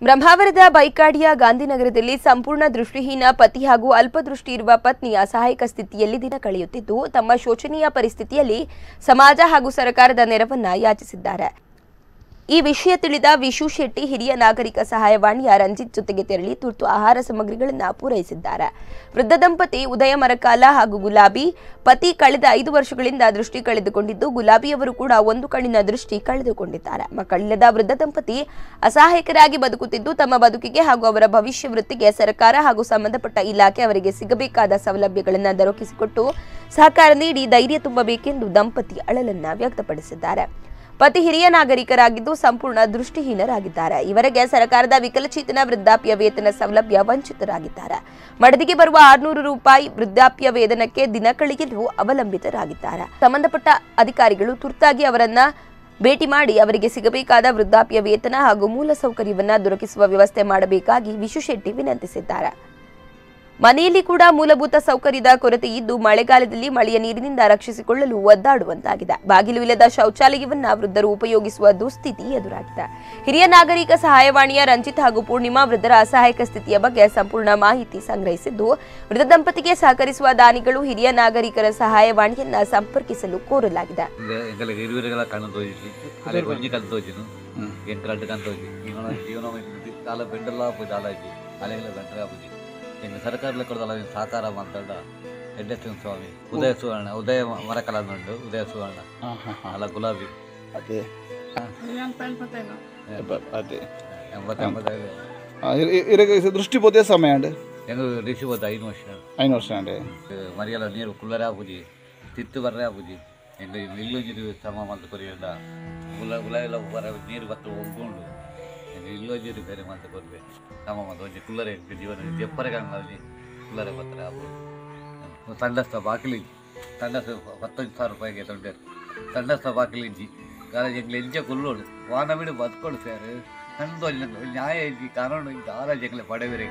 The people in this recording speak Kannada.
ಬ್ರಹ್ಮಾವರದ ಬೈಕಾಡಿಯ ಗಾಂಧಿನಗರದಲ್ಲಿ ಸಂಪೂರ್ಣ ದೃಷ್ಟಿಹೀನ ಪತಿ ಹಾಗೂ ಅಲ್ಪದೃಷ್ಟಿ ಇರುವ ಪತ್ನಿ ಅಸಹಾಯಕ ಸ್ಥಿತಿಯಲ್ಲಿ ದಿನ ಕಳೆಯುತ್ತಿದ್ದು ತಮ್ಮ ಶೋಚನೀಯ ಪರಿಸ್ಥಿತಿಯಲ್ಲಿ ಸಮಾಜ ಹಾಗೂ ಸರ್ಕಾರದ ನೆರವನ್ನ ಯಾಚಿಸಿದ್ದಾರೆ। ಈ ವಿಷಯ ತಿಳಿದ ವಿಶು ಶೆಟ್ಟಿ ಹಿರಿಯ ನಾಗರಿಕ ಸಹಾಯವಾಣಿಯ ರಂಜಿತ್ ಜೊತೆಗೆ ತೆರಳಿ ತುರ್ತು ಆಹಾರ ಸಾಮಗ್ರಿಗಳನ್ನು ಪೂರೈಸಿದ್ದಾರೆ। ವೃದ್ಧ ದಂಪತಿ ಉದಯ ಮರಕಾಲ ಹಾಗೂ ಗುಲಾಬಿ ಪತಿ ಕಳೆದ 5 ವರ್ಷಗಳಿಂದ ದೃಷ್ಟಿ ಕಳೆದುಕೊಂಡಿದ್ದು ಗುಲಾಬಿಯವರು ಕೂಡ ಒಂದು ಕಣ್ಣಿನ ದೃಷ್ಟಿ ಕಳೆದುಕೊಂಡಿದ್ದಾರೆ। ಮಕ್ಕಳಿಲ್ಲದ ವೃದ್ಧ ದಂಪತಿ ಅಸಹಾಯಕರಾಗಿ ಬದುಕುತ್ತಿದ್ದು ತಮ್ಮ ಬದುಕಿಗೆ ಹಾಗೂ ಅವರ ಭವಿಷ್ಯ ವೃತ್ತಿಗೆ ಸರ್ಕಾರ ಹಾಗೂ ಸಂಬಂಧಪಟ್ಟ ಇಲಾಖೆ ಅವರಿಗೆ ಸಿಗಬೇಕಾದ ಸೌಲಭ್ಯಗಳನ್ನು ದೊರಕಿಸಿಕೊಟ್ಟು ಸಹಕಾರ ನೀಡಿ ಧೈರ್ಯ ತುಂಬಬೇಕೆಂದು ದಂಪತಿ ಅಳಲನ್ನ ವ್ಯಕ್ತಪಡಿಸಿದ್ದಾರೆ। ಪತಿ ಹಿರಿಯ ನಾಗರಿಕರಾಗಿದ್ದು ಸಂಪೂರ್ಣ ದೃಷ್ಟಿಹೀನರಾಗಿದ್ದಾರೆ। ಇವರಿಗೆ ಸರ್ಕಾರದ ವಿಕಲಚೇತನ ವೃದ್ಧಾಪ್ಯ ವೇತನ ಸೌಲಭ್ಯ ವಂಚಿತರಾಗಿದ್ದಾರೆ। ಮಡದಿಗೆ ಬರುವ 600 ರೂಪಾಯಿ ವೃದ್ಧಾಪ್ಯ ವೇತನಕ್ಕೆ ದಿನ ಕಳೆಯಲು ಅವಲಂಬಿತರಾಗಿದ್ದಾರೆ। ಸಂಬಂಧಪಟ್ಟ ಅಧಿಕಾರಿಗಳು ತುರ್ತಾಗಿ ಅವರನ್ನ ಭೇಟಿ ಮಾಡಿ ಅವರಿಗೆ ಸಿಗಬೇಕಾದ ವೃದ್ಧಾಪ್ಯ ವೇತನ ಹಾಗೂ ಮೂಲ ಸೌಕರ್ಯವನ್ನ ದೊರಕಿಸುವ ವ್ಯವಸ್ಥೆ ಮಾಡಬೇಕಾಗಿ ವಿಶು ಶೆಟ್ಟಿ ವಿನಂತಿಸಿದ್ದಾರೆ। ಮನೆಯಲ್ಲಿ ಕೂಡ ಮೂಲಭೂತ ಸೌಕರ್ಯದ ಕೊರತೆ ಇದ್ದು ಮಳೆಗಾಲದಲ್ಲಿ ಮಳೆಯ ನೀರಿನಿಂದ ರಕ್ಷಿಸಿಕೊಳ್ಳಲು ಒದ್ದಾಡುವಂತಾಗಿದೆ। ಬಾಗಿಲು ಇಲ್ಲದ ಶೌಚಾಲಯವನ್ನ ವೃದ್ಧರು ಉಪಯೋಗಿಸುವ ದುಸ್ಥಿತಿ ಎದುರಾಗಿದೆ। ಹಿರಿಯ ನಾಗರಿಕ ಸಹಾಯವಾಣಿಯ ರಂಜಿತ್ ಹಾಗೂ ಪೂರ್ಣಿಮಾ ವೃದ್ಧರ ಅಸಹಾಯಕ ಸ್ಥಿತಿಯ ಬಗ್ಗೆ ಸಂಪೂರ್ಣ ಮಾಹಿತಿ ಸಂಗ್ರಹಿಸಿದ್ದು ವೃದ್ಧ ದಂಪತಿಗೆ ಸಹಕರಿಸುವ ದಾನಿಗಳು ಹಿರಿಯ ನಾಗರಿಕರ ಸಹಾಯವಾಣಿಯನ್ನ ಸಂಪರ್ಕಿಸಲು ಕೋರಲಾಗಿದೆ। ಸರ್ಕಾರ ಸಹಕಾರ ಮಾತಾಡ ಸ್ವಾಮಿ ಉದಯ ಸುವರ್ಣ ಉದಯ ಮರಕಲ ಉದಯ ಸುವರ್ಣ ಅಲ್ಲ ಗುಲಾಬಿ ಅದೇ ದೃಷ್ಟಿ ಪೋತೆ ಸಮಯ ಋಷಿ ಹೋದ 5 ವರ್ಷ ಮರಿಯಲ್ಲ ನೀರು ಕುಳ್ಳರೇ ಆಪುಜಿ ತಿತ್ತು ಬರ್ರೆ ಆಪುಜಿ ಎಂಗ ಇಲ್ಲೊಂಜಿ ಸಮ ಮಂತ್ ಕೊರಿಯಲ್ಲ ಉಲ ಬರ ನೀರು ಬತ್ತ ಒಗ್ಗೊಂಡು ಇಲ್ಲೊಂಜಿ ಬೇರೆ ಮಂತ್ ಕೊರ್ಬೆ ಸಮ ಮಂತ್ ಒಂಜಿ ಕುಳ್ಳರೆ ಜೀವನ ಜಪ್ಪರೆ ಕಾಣಲಿ ಕುಳ್ಳರೆ ಬರ್ತಾರೆ ಆಪು ತಂಡಸ್ಥ ಬಾಕಿಲಿ ತಂಡಸ್ಥ 15,000 ರೂಪಾಯಿಗೆ ದೊಡ್ಡ ತಂಡಸ್ಥ ಬಾಕಿಲಿಂಜಿ ಕಾಲೇಜ್ ಎಂಗ್ಲ ಎಂಜ ಕುಲ್ಲೋಡು ವಾನ ಬಿಡು ಬದುಕೊಡು ಸೇರು ನಂದು ನ್ಯಾಯ ಇಜ್ಜಿ ಕಾನೂನು ಆರಾಜ್ ಎಂಗ್ಲೆ ಪಡೆವರೆ